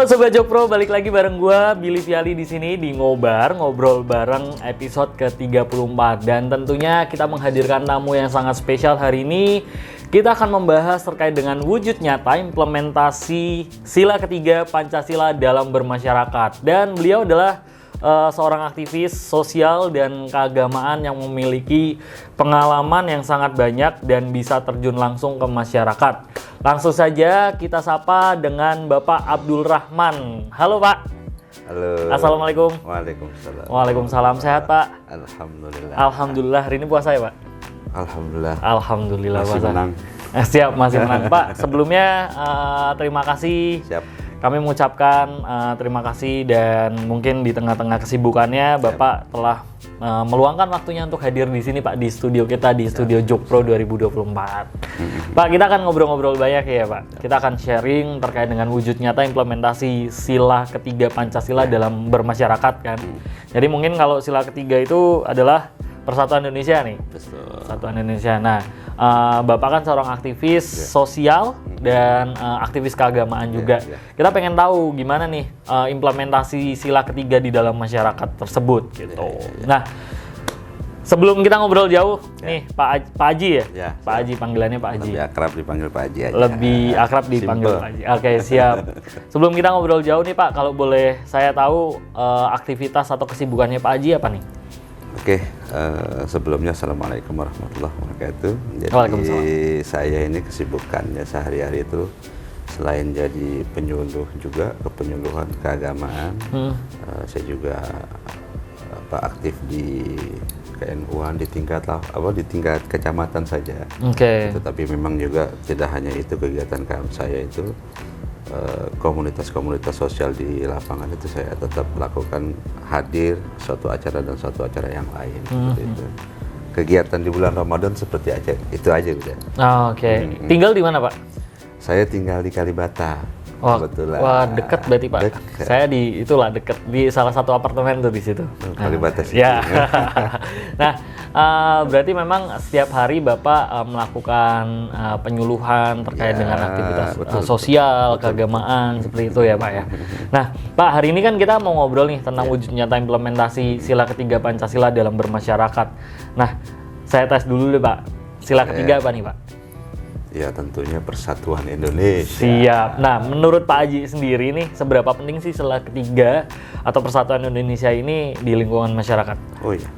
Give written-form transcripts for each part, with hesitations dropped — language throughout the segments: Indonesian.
Halo Sobat Jokpro, balik lagi bareng gua Billy Viali di sini di ngobrol bareng episode ke-34 dan tentunya kita menghadirkan tamu yang sangat spesial hari ini. Kita akan membahas terkait dengan wujud nyata implementasi sila ketiga Pancasila dalam bermasyarakat dan beliau adalah seorang aktivis sosial dan keagamaan yang memiliki pengalaman yang sangat banyak dan bisa terjun langsung ke masyarakat. Langsung saja kita sapa dengan Bapak Abdul Rahman. Halo Pak. Halo. Assalamualaikum. Waalaikumsalam. Waalaikumsalam. Sehat Pak? Alhamdulillah. Alhamdulillah. Hari ini puasa ya Pak? Alhamdulillah. Alhamdulillah Masih puasa. menang. Siap, masih menang Pak. Sebelumnya terima kasih. Siap. Kami mengucapkan terima kasih dan mungkin di tengah-tengah kesibukannya Bapak telah meluangkan waktunya untuk hadir di sini Pak di studio kita di studio Jokpro 2024. Pak, kita akan ngobrol-ngobrol banyak ya Pak. Kita akan sharing terkait dengan wujud nyata implementasi sila ketiga Pancasila dalam bermasyarakat kan. Jadi mungkin kalau sila ketiga itu adalah Persatuan Indonesia nih. Betul. Persatuan Indonesia. Nah, Bapak kan seorang aktivis sosial dan aktivis keagamaan juga. Kita pengen tahu gimana nih implementasi sila ketiga di dalam masyarakat tersebut gitu. Nah, sebelum kita ngobrol jauh, nih Pak Haji ya? Pak Haji, panggilannya Pak Haji. Lebih akrab dipanggil Pak Haji aja. Lebih akrab dipanggil Pak Haji. Oke, siap. Sebelum kita ngobrol jauh nih Pak, kalau boleh saya tahu aktivitas atau kesibukannya Pak Haji apa nih? Oke, sebelumnya Assalamualaikum warahmatullahi wabarakatuh. Waalaikumsalam. Saya ini kesibukannya sehari-hari itu selain jadi penyuluh juga kepenyuluhan keagamaan, saya juga aktif di KNU-an di tingkat kecamatan saja. Oke. Tetapi memang juga tidak hanya itu kegiatan saya itu. Komunitas-komunitas sosial di lapangan itu saya tetap lakukan hadir suatu acara dan suatu acara yang lain. Seperti itu. Kegiatan di bulan Ramadan seperti aja, itu aja udah. Oke. Tinggal di mana Pak? Saya tinggal di Kalibata. Kebetulan. Wah, dekat berarti Pak. Deket. Saya dekat di salah satu apartemen tuh di situ. Kalibata sih. Ya. Nah, berarti memang setiap hari Bapak melakukan penyuluhan terkait dengan aktivitas sosial, keagamaan seperti itu ya Pak ya. Nah, Pak, hari ini kan kita mau ngobrol nih tentang wujud nyata implementasi sila ketiga Pancasila dalam bermasyarakat. Nah, saya tes dulu deh Pak. Sila ketiga apa nih Pak? Ya tentunya Persatuan Indonesia. Siap. Nah, menurut Pak Haji sendiri nih, seberapa penting sih sila ketiga atau Persatuan Indonesia ini di lingkungan masyarakat? Oh iya.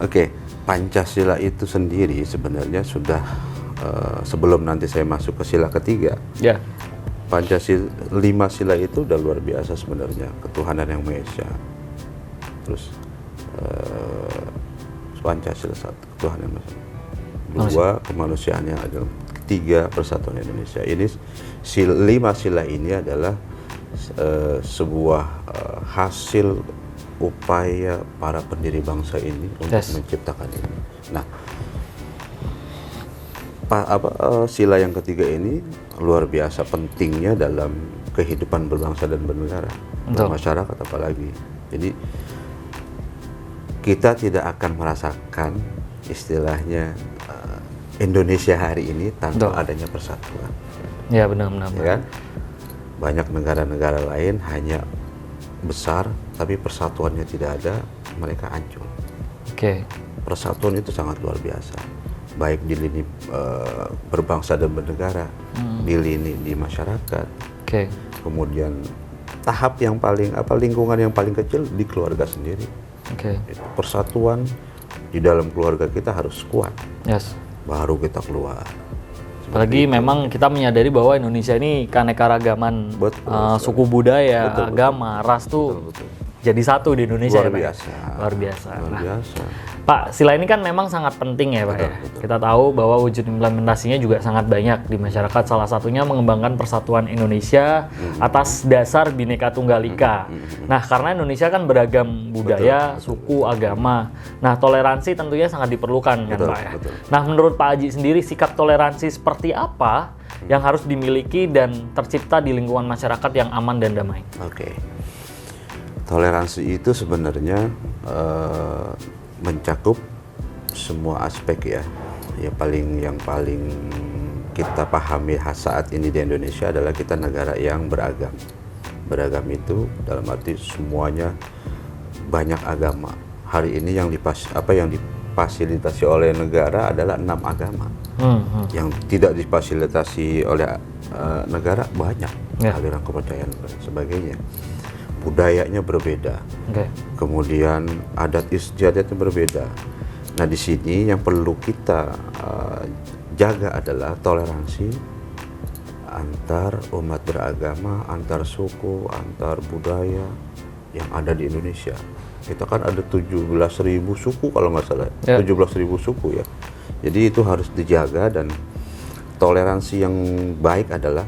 Oke, Pancasila itu sendiri sebenarnya sudah sebelum nanti saya masuk ke sila ketiga. Ya. Pancasila 5 sila itu udah luar biasa sebenarnya, ketuhanan yang Maha Esa. Terus Pancasila 1, ketuhanan yang Maha Esa. 2, kemanusiaan yang adil. 3, Persatuan Indonesia. Ini 5 sila ini adalah sebuah hasil upaya para pendiri bangsa ini untuk menciptakan ini. Nah, sila yang ketiga ini luar biasa pentingnya dalam kehidupan berbangsa dan bernegara, bermasyarakat apalagi. Jadi kita tidak akan merasakan istilahnya Indonesia hari ini tanpa adanya persatuan. Ya benar. Ya kan? Banyak negara-negara lain hanya besar, tapi persatuannya tidak ada, mereka hancur. Oke. Persatuan itu sangat luar biasa, baik di lini berbangsa dan bernegara, di lini di masyarakat. Oke. Kemudian tahap yang paling lingkungan yang paling kecil di keluarga sendiri. Oke. Persatuan di dalam keluarga kita harus kuat. Yes. Baru kita keluar. Apalagi memang kita menyadari bahwa Indonesia ini keanekaragaman suku budaya, agama, ras tuh jadi satu di Indonesia. Luar biasa. Luar biasa. Luar biasa. Pak, sila ini kan memang sangat penting ya Pak ya. Kita tahu bahwa wujud implementasinya juga sangat banyak di masyarakat. Salah satunya mengembangkan persatuan Indonesia atas dasar Bhinneka Tunggal Ika. Nah, karena Indonesia kan beragam budaya, suku, agama. Nah, toleransi tentunya sangat diperlukan kan Pak ya. Nah, menurut Pak Haji sendiri sikap toleransi seperti apa yang harus dimiliki dan tercipta di lingkungan masyarakat yang aman dan damai? Oke. Toleransi itu sebenarnya mencakup semua aspek ya. Yang paling kita pahami saat ini di Indonesia adalah kita negara yang beragam. beragam itu dalam arti semuanya banyak agama. Hari ini yang difasilitasi oleh negara adalah 6 agama. Yang tidak difasilitasi oleh negara banyak, aliran kepercayaan dan sebagainya. Budayanya berbeda, kemudian adat istiadatnya berbeda. Nah, di sini yang perlu kita jaga adalah toleransi antar umat beragama, antar suku, antar budaya yang ada di Indonesia. Kita kan ada 17.000 suku kalau nggak salah, 17.000 suku ya. Jadi itu harus dijaga, dan toleransi yang baik adalah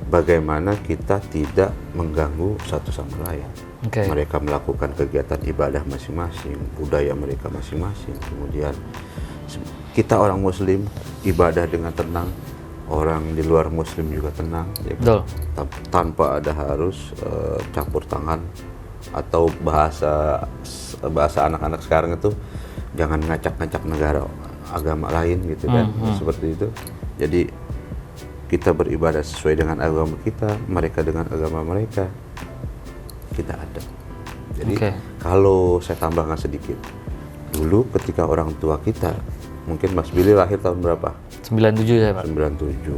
bagaimana kita tidak mengganggu satu sama lain. Mereka melakukan kegiatan ibadah masing-masing, budaya mereka masing-masing. Kemudian kita orang Muslim ibadah dengan tenang, orang di luar Muslim juga tenang, ya, tanpa ada harus campur tangan atau bahasa anak-anak sekarang itu jangan ngacak-ngacak negara agama lain gitu kan, seperti itu. Jadi kita beribadah sesuai dengan agama kita, mereka dengan agama mereka, kita ada. Jadi kalau saya tambahkan sedikit, dulu ketika orang tua kita, mungkin Mas Billy lahir tahun berapa? 97 ya Pak. 97,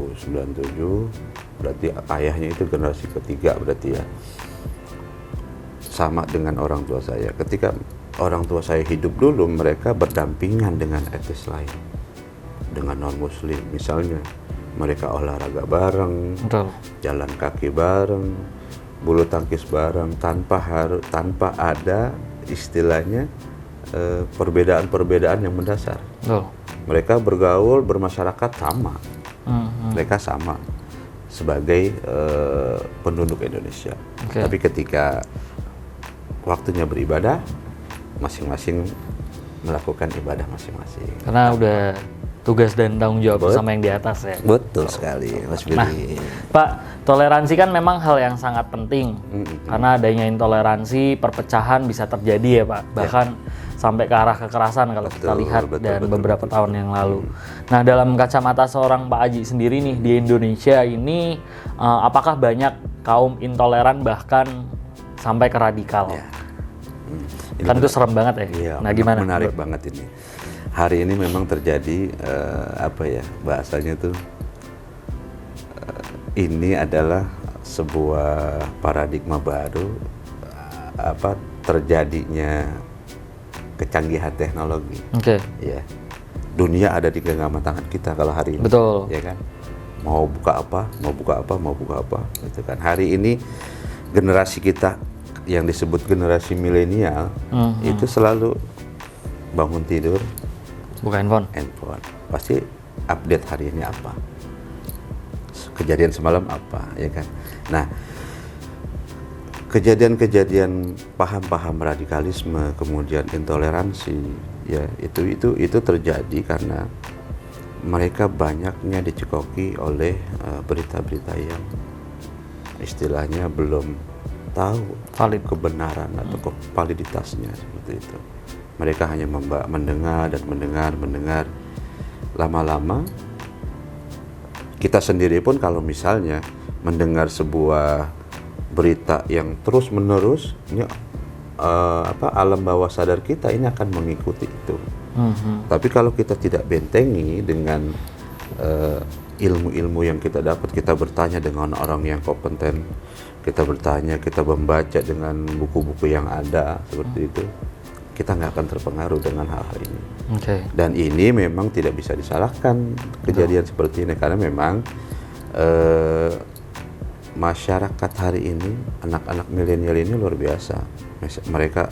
berarti ayahnya itu generasi ketiga berarti ya. Sama dengan orang tua saya. Ketika orang tua saya hidup dulu, mereka berdampingan dengan etnis lain, dengan non-muslim. Misalnya mereka olahraga bareng, jalan kaki bareng, bulu tangkis bareng, tanpa ada istilahnya perbedaan-perbedaan yang mendasar. Mereka bergaul, bermasyarakat sama. Mereka sama sebagai penduduk Indonesia. Tapi ketika waktunya beribadah, masing-masing melakukan ibadah masing-masing. Karena udah tugas dan tanggung jawab bersama yang di atas ya. Betul sekali, Mas Billy. Pak, toleransi kan memang hal yang sangat penting. Karena adanya intoleransi, perpecahan bisa terjadi ya Pak. Bahkan sampai ke arah kekerasan kalau kita lihat beberapa tahun yang lalu. Nah, dalam kacamata seorang Pak Aji sendiri nih, di Indonesia ini apakah banyak kaum intoleran bahkan sampai ke radikal? Kan itu serem banget ya. Iya, nah, gimana? Menarik banget ini. Hari ini memang terjadi bahasanya tuh ini adalah sebuah paradigma baru terjadinya kecanggihan teknologi. Ya. Dunia ada di genggaman tangan kita kalau hari ini. Betul. Ya kan? Mau buka apa, gitu kan. Hari ini generasi kita yang disebut generasi milenial itu selalu bangun tidur buka handphone, pasti update hari ini apa, kejadian semalam apa, ya kan. Nah, kejadian-kejadian paham-paham radikalisme, kemudian intoleransi, ya itu terjadi karena mereka banyaknya dicekoki oleh berita-berita yang istilahnya belum tahu kebenaran atau validitasnya, seperti itu. Mereka hanya mendengar. Lama-lama kita sendiri pun kalau misalnya mendengar sebuah berita yang terus-menerus, ini alam bawah sadar kita ini akan mengikuti itu. Tapi kalau kita tidak bentengi dengan ilmu-ilmu yang kita dapat, kita bertanya dengan orang yang kompeten, kita membaca dengan buku-buku yang ada, seperti itu, kita nggak akan terpengaruh dengan hal-hal ini. Dan ini memang tidak bisa disalahkan kejadian seperti ini, karena memang masyarakat hari ini, anak-anak milenial ini luar biasa. Mereka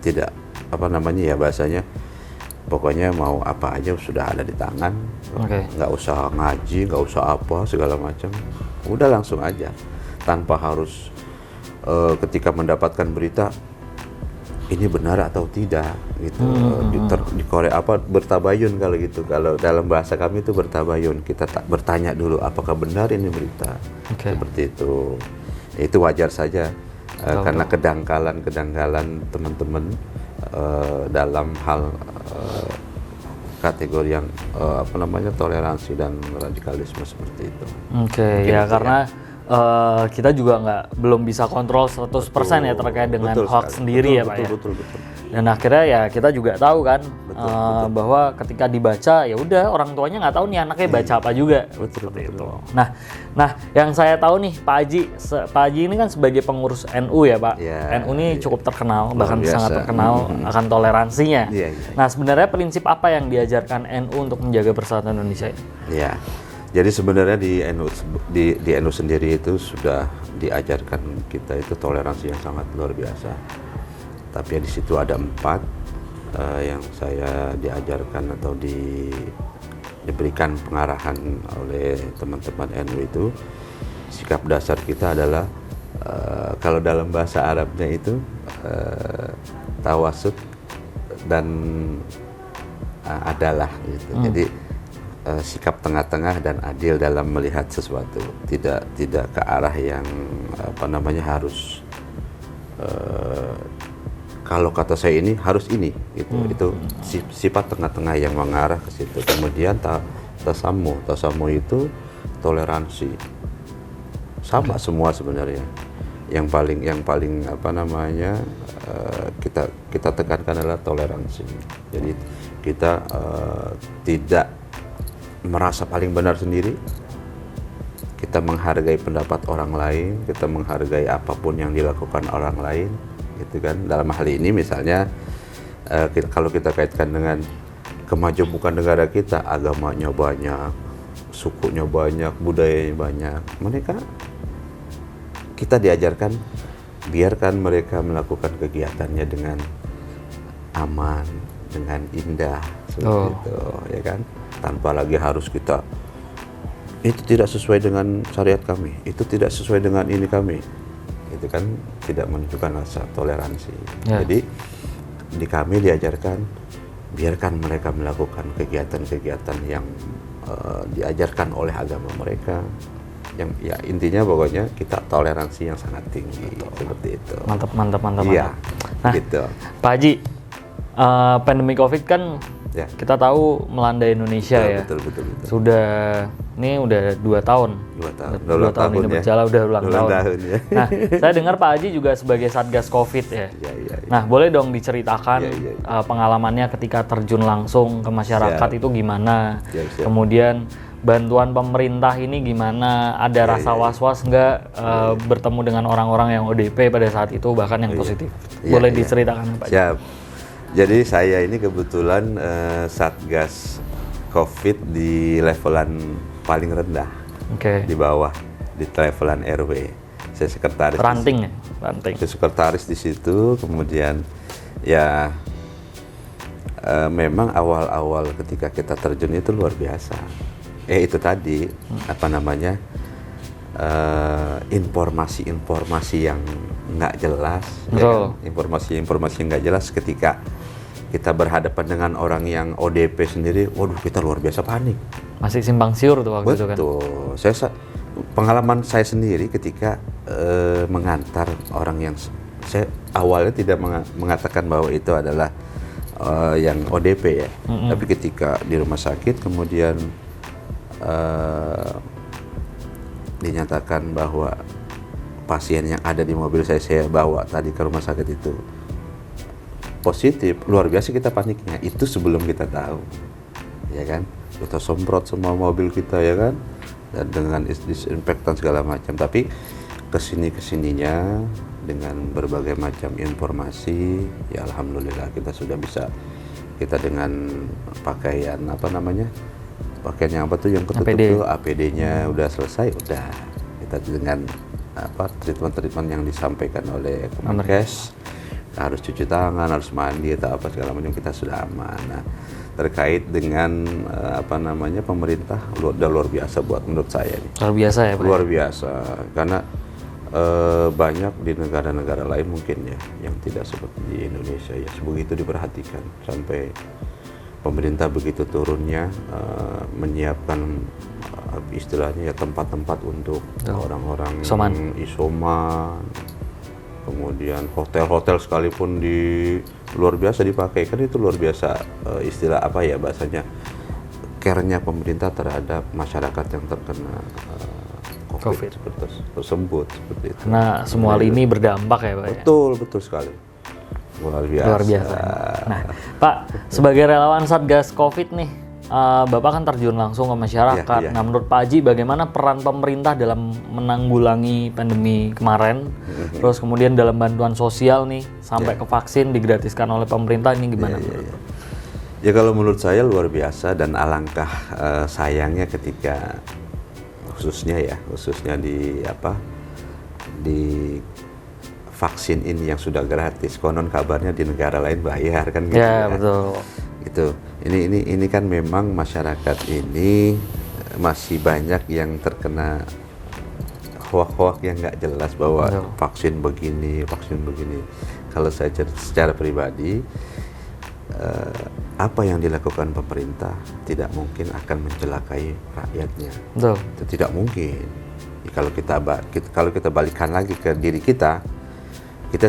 tidak bahasanya, pokoknya mau apa aja sudah ada di tangan, nggak usah ngaji, nggak usah apa segala macam, udah langsung aja, tanpa harus ketika mendapatkan berita ini benar atau tidak gitu. Di Korea bertabayun kalau gitu, kalau dalam bahasa kami itu bertabayun, kita bertanya dulu apakah benar ini berita, seperti itu. Itu wajar saja karena kedangkalan teman-teman dalam hal kategori yang toleransi dan radikalisme seperti itu. Ya karena kita juga belum bisa kontrol 100% ya terkait dengan Betul hoax sekali. sendiri ya Pak ya. Betul. Dan akhirnya ya kita juga tahu kan bahwa ketika dibaca ya udah orang tuanya nggak tahu nih anaknya baca apa juga. Seperti itu. Nah yang saya tahu nih Pak Haji ini kan sebagai pengurus NU ya Pak. Ya, NU ini cukup terkenal, Luar bahkan biasa. sangat terkenal akan toleransinya. Iya. Nah sebenarnya prinsip apa yang diajarkan NU untuk menjaga persatuan Indonesia? Ya, jadi sebenarnya di NU sendiri itu sudah diajarkan kita itu toleransi yang sangat luar biasa. Tapi di situ ada 4 yang saya diajarkan atau diberikan pengarahan oleh teman-teman NU itu. Sikap dasar kita adalah kalau dalam bahasa Arabnya itu tawasud dan adalah gitu. Jadi sikap tengah-tengah dan adil dalam melihat sesuatu, tidak ke arah yang harus kalau kata saya ini harus ini gitu. Itu sifat tengah-tengah yang mengarah ke situ. Kemudian tasamuh itu toleransi, sama semua sebenarnya. Yang paling kita tekankan adalah toleransi. Jadi kita tidak merasa paling benar sendiri. Kita menghargai pendapat orang lain, kita menghargai apapun yang dilakukan orang lain, gitu kan. Dalam hal ini misalnya kalau kita kaitkan dengan kemajemukan negara kita, agamanya banyak, sukunya banyak, budayanya banyak. Kita diajarkan biarkan mereka melakukan kegiatannya dengan aman, dengan indah, seperti itu, ya kan. Tanpa lagi harus kita itu tidak sesuai dengan syariat kami, itu tidak sesuai dengan ini kami, itu kan tidak menunjukkan rasa toleransi. Jadi di kami diajarkan biarkan mereka melakukan kegiatan-kegiatan yang diajarkan oleh agama mereka, yang ya intinya pokoknya kita toleransi yang sangat tinggi. Seperti itu. Mantap. Iya, Nah, gitu. Pak Haji, pandemi COVID kan kita tahu melanda Indonesia ya. Betul. Ini udah 2 tahun. 2 tahun ini ya. berjalan, udah ulang tahun. Ya. Nah, saya dengar Pak Haji juga sebagai Satgas COVID ya. Iya. Nah, boleh dong diceritakan Iya. pengalamannya ketika terjun langsung ke masyarakat itu gimana? Siap. Kemudian bantuan pemerintah ini gimana? Ada rasa was-was nggak bertemu dengan orang-orang yang ODP pada saat itu, bahkan yang positif? Boleh diceritakan Pak Haji? Siap. Jadi saya ini kebetulan Satgas COVID di levelan paling rendah, di bawah, di levelan RW. Saya sekretaris. Ranting. Saya sekretaris di situ. Kemudian ya memang awal-awal ketika kita terjun itu luar biasa. Itu tadi informasi-informasi yang nggak jelas, ya kan? Informasi yang nggak jelas ketika kita berhadapan dengan orang yang ODP sendiri, waduh kita luar biasa panik. Masih simpang siur tuh waktu itu kan? Betul. Pengalaman saya sendiri ketika mengantar orang yang saya awalnya tidak mengatakan bahwa itu adalah yang ODP ya, tapi ketika di rumah sakit kemudian dinyatakan bahwa pasien yang ada di mobil saya bawa tadi ke rumah sakit itu positif, luar biasa kita paniknya. Itu sebelum kita tahu, ya kan, kita semprot semua mobil kita, ya kan, dan dengan disinfektan segala macam. Tapi kesininya dengan berbagai macam informasi, ya alhamdulillah kita sudah bisa, kita dengan pakaian pakaian yang yang ketutup tuh APD-nya udah selesai, udah kita dengan treatment yang disampaikan oleh Kemenkes, harus cuci tangan, harus mandi atau apa segala macam, kita sudah aman. Nah, terkait dengan pemerintah udah luar biasa buat menurut saya nih. Luar biasa ya Pak? Luar biasa, karena banyak di negara-negara lain mungkin ya yang tidak seperti di Indonesia ya sebegitu diperhatikan, sampai pemerintah begitu turunnya menyiapkan istilahnya ya tempat-tempat untuk orang-orang isoman. Kemudian hotel-hotel sekalipun luar biasa dipakai, kan itu luar biasa istilah bahasanya care-nya pemerintah terhadap masyarakat yang terkena COVID. tersebut seperti itu. Karena semua hal ini berdampak ya Pak ya? Betul sekali. Luar biasa. Nah, Pak, sebagai relawan Satgas COVID nih, Bapak kan terjun langsung ke masyarakat. Iya. Nah, menurut Pak Haji, bagaimana peran pemerintah dalam menanggulangi pandemi kemarin? Terus kemudian dalam bantuan sosial nih, sampai ke vaksin digratiskan oleh pemerintah, ini gimana? Ya kalau menurut saya luar biasa, dan alangkah sayangnya ketika khususnya di vaksin ini yang sudah gratis, konon kabarnya di negara lain bayar kan gitu. Ya, betul. Gitu. Ini kan memang masyarakat ini masih banyak yang terkena hoak-hoak yang nggak jelas bahwa vaksin begini. Kalau saya secara pribadi, apa yang dilakukan pemerintah tidak mungkin akan mencelakai rakyatnya. Betul. Itu tidak mungkin. Kalau kita balikan lagi ke diri kita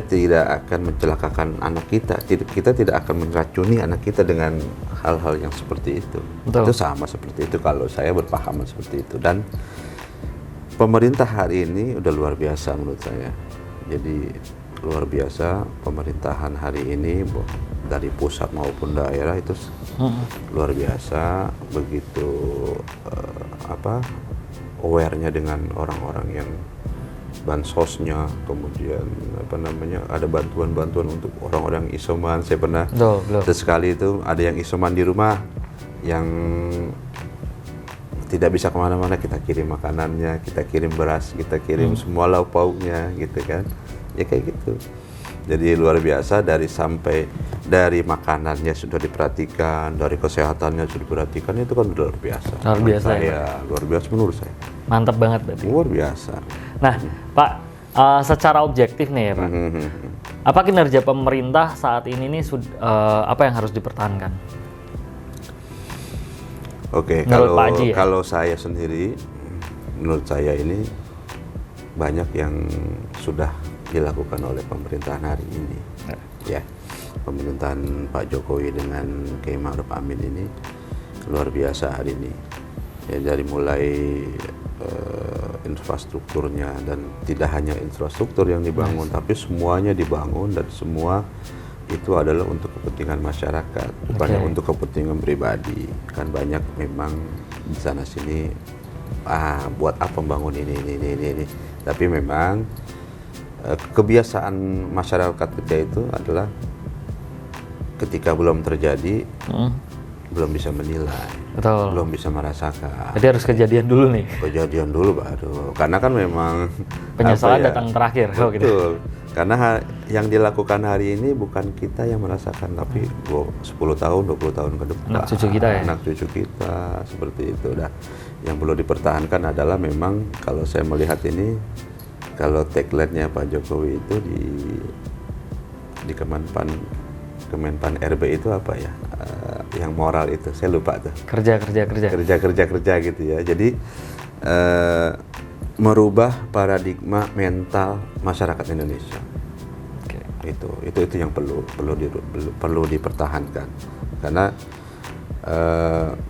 tidak akan mencelakakan anak kita. Kita tidak akan meracuni anak kita dengan hal-hal yang seperti itu. Betul. Itu sama seperti itu kalau saya berpahaman seperti itu. Dan pemerintah hari ini udah luar biasa menurut saya. Jadi luar biasa pemerintahan hari ini dari pusat maupun daerah itu luar biasa, begitu aware-nya dengan orang-orang yang bansosnya, kemudian ada bantuan-bantuan untuk orang-orang isoman. Saya pernah sekali itu ada yang isoman di rumah yang tidak bisa kemana-mana, kita kirim makanannya, kita kirim beras, kita kirim semua lauk pauknya gitu kan, ya kayak gitu. Jadi luar biasa, dari makanannya sudah diperhatikan, dari kesehatannya sudah diperhatikan, itu kan luar biasa. Luar biasa ya? Luar biasa menurut saya. Mantap banget berarti. Luar biasa. Nah, Pak, secara objektif nih ya Pak, apa kinerja pemerintah saat ini nih apa yang harus dipertahankan? Oke, kalau saya sendiri, menurut saya ini banyak yang sudah dilakukan oleh pemerintahan hari ini. Ya, pemerintahan Pak Jokowi dengan Kiai Ma'ruf Amin ini luar biasa hari ini. Ya, dari mulai infrastrukturnya, dan tidak hanya infrastruktur yang dibangun, tapi semuanya dibangun, dan semua itu adalah untuk kepentingan masyarakat, bukannya untuk kepentingan pribadi. Kan banyak memang di sana sini buat apa membangun ini. Tapi memang kebiasaan masyarakat kita itu adalah ketika belum terjadi belum bisa menilai. Betul. Belum bisa merasakan. Jadi harus kejadian dulu nih. Kejadian dulu baru. Karena kan memang penyesalan datang terakhir. Betul. Gitu. Karena yang dilakukan hari ini bukan kita yang merasakan, tapi 10 tahun, 20 tahun ke depan. Anak cucu kita ya? Anak cucu kita, seperti itu. Nah, yang perlu dipertahankan adalah memang kalau saya melihat ini, kalau tagline-nya Pak Jokowi itu di Kemenpan RB itu apa ya? Yang moral itu, saya lupa tuh. Kerja gitu ya. Jadi merubah paradigma mental masyarakat Indonesia. Itu yang perlu dipertahankan. Karena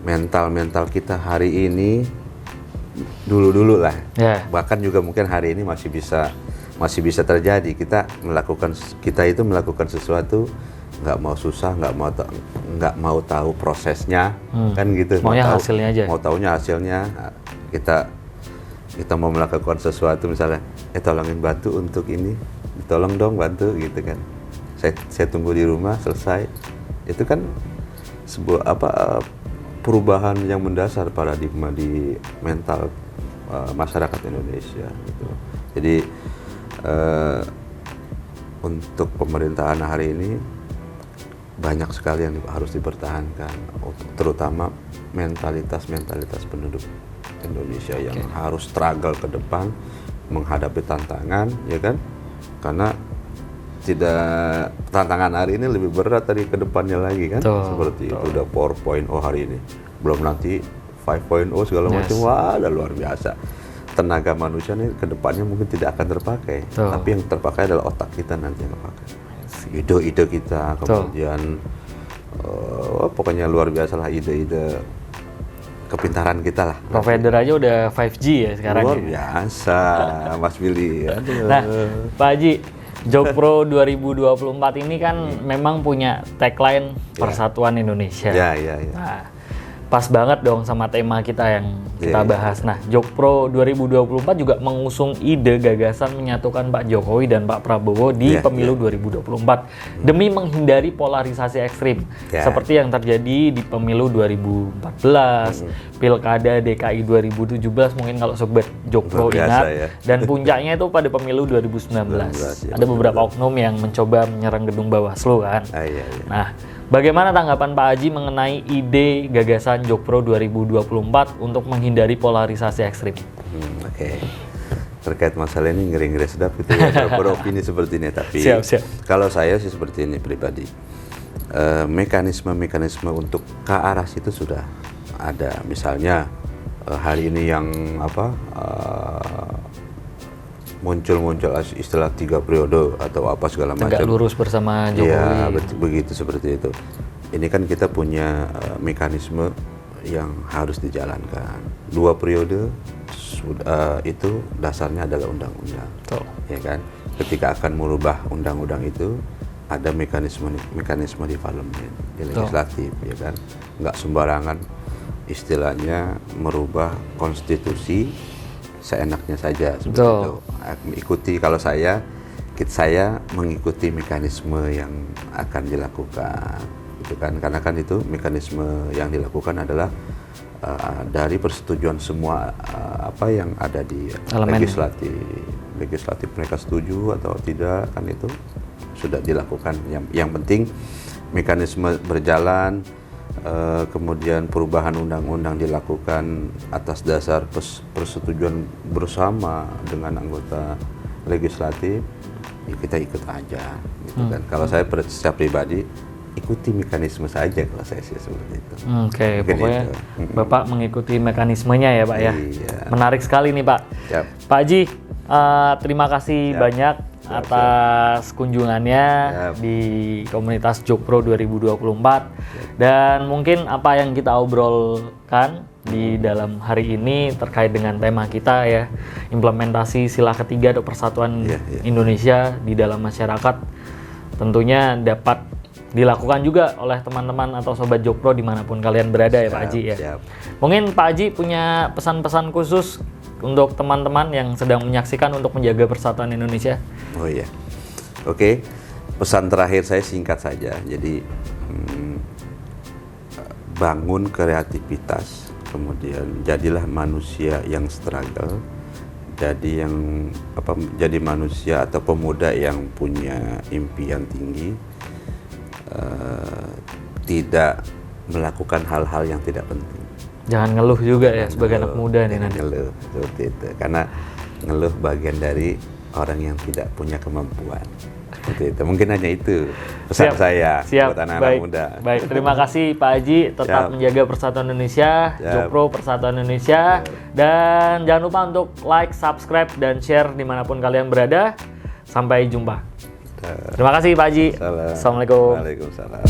mental kita hari ini dulu lah. Bahkan juga mungkin hari ini masih bisa terjadi. Kita itu melakukan sesuatu nggak mau susah, nggak mau tahu prosesnya, kan gitu. Hasilnya aja. Mau taunya hasilnya. Kita mau melakukan sesuatu, misalnya tolongin bantu untuk ini, tolong dong bantu gitu kan. Saya tunggu di rumah selesai. Itu kan sebuah perubahan yang mendasar paradigma di mental masyarakat Indonesia gitu. Jadi untuk pemerintahan hari ini banyak sekali yang harus dipertahankan, terutama mentalitas penduduk Indonesia yang harus struggle ke depan menghadapi tantangan, ya kan? Karena tantangan hari ini lebih berat dari ke depannya lagi kan? Seperti itu, udah 4.0 hari ini, belum nanti 5.0 segala macam. Wah, udah luar biasa. Tenaga manusia ini ke depannya mungkin tidak akan terpakai, tapi yang terpakai adalah otak kita nanti yang terpakai. Ide-ide kita, kemudian pokoknya luar biasa lah ide-ide kepintaran kita lah. Provider aja udah 5G ya sekarang. Luar ya. biasa, Mas Billy. Aduh. Nah, Pak Haji, Jogpro 2024 ini kan memang punya tagline Persatuan Indonesia. Ya. Nah, pas banget dong sama tema kita yang kita Iya. bahas. Nah, Jogpro 2024 juga mengusung ide gagasan menyatukan Pak Jokowi dan Pak Prabowo di pemilu 2024 demi menghindari polarisasi ekstrim seperti yang terjadi di pemilu 2014, Pilkada DKI 2017 mungkin kalau sobat Jogpro Biasa, ingat, ya. dan puncaknya itu pada pemilu 2019. Ada beberapa oknum yang mencoba menyerang gedung Bawaslu kan. Iya. Nah, bagaimana tanggapan Pak Haji mengenai ide gagasan Jogpro 2024 untuk menghindari polarisasi ekstrim? Oke. Terkait masalah ini ngeri-ngeri sedap gitu ya, beropini seperti ini. Tapi Siap. kalau saya sih seperti ini pribadi, mekanisme untuk ke arah situ sudah ada. Misalnya hari ini yang muncul istilah 3 periode atau apa segala macam. Tegak lurus bersama Jokowi. Ya, begitu seperti itu. Ini kan kita punya mekanisme yang harus dijalankan. 2 periode itu dasarnya adalah undang-undang. Betul. Ya kan? Ketika akan merubah undang-undang itu ada mekanisme di parlemen, di legislatif, ya kan? Nggak sembarangan istilahnya merubah konstitusi seenaknya saja seperti itu. Ikuti kalau saya mengikuti mekanisme yang akan dilakukan, gitu kan? Karena kan itu mekanisme yang dilakukan adalah dari persetujuan semua apa yang ada di legislatif mereka setuju atau tidak kan itu sudah dilakukan. Yang penting mekanisme berjalan. Kemudian perubahan undang-undang dilakukan atas dasar persetujuan bersama dengan anggota legislatif, ya kita ikut aja, gitu kan. Kalau saya secara pribadi ikuti mekanisme saja kalau saya sih seperti itu. Oke, pokoknya itu. Bapak mengikuti mekanismenya ya Pak ya. Iya. Menarik sekali nih Pak. Siap. Pak Haji, terima kasih banyak atas kunjungannya di komunitas Jogpro 2024 dan mungkin apa yang kita obrolkan di dalam hari ini terkait dengan tema kita ya, implementasi sila ketiga atau persatuan Indonesia di dalam masyarakat tentunya dapat dilakukan juga oleh teman-teman atau sobat Jogpro dimanapun kalian berada ya Pak Haji ya. Mungkin Pak Haji punya pesan-pesan khusus untuk teman-teman yang sedang menyaksikan untuk menjaga persatuan Indonesia. Oh iya, oke. Pesan terakhir saya singkat saja. Jadi bangun kreativitas, kemudian jadilah manusia yang struggle, jadi manusia atau pemuda yang punya impian tinggi, tidak melakukan hal-hal yang tidak penting. Jangan ngeluh juga ya sebagai anak muda nih nanti. Ngeluh seperti itu, karena ngeluh bagian dari orang yang tidak punya kemampuan. Seperti itu. Mungkin hanya itu pesan saya buat anak-anak muda. Baik, terima kasih Pak Haji. Tetap menjaga persatuan Indonesia, Jogpro Persatuan Indonesia, dan jangan lupa untuk like, subscribe, dan share dimanapun kalian berada. Sampai jumpa. Terima kasih Pak Haji. Assalamualaikum. Waalaikumsalam.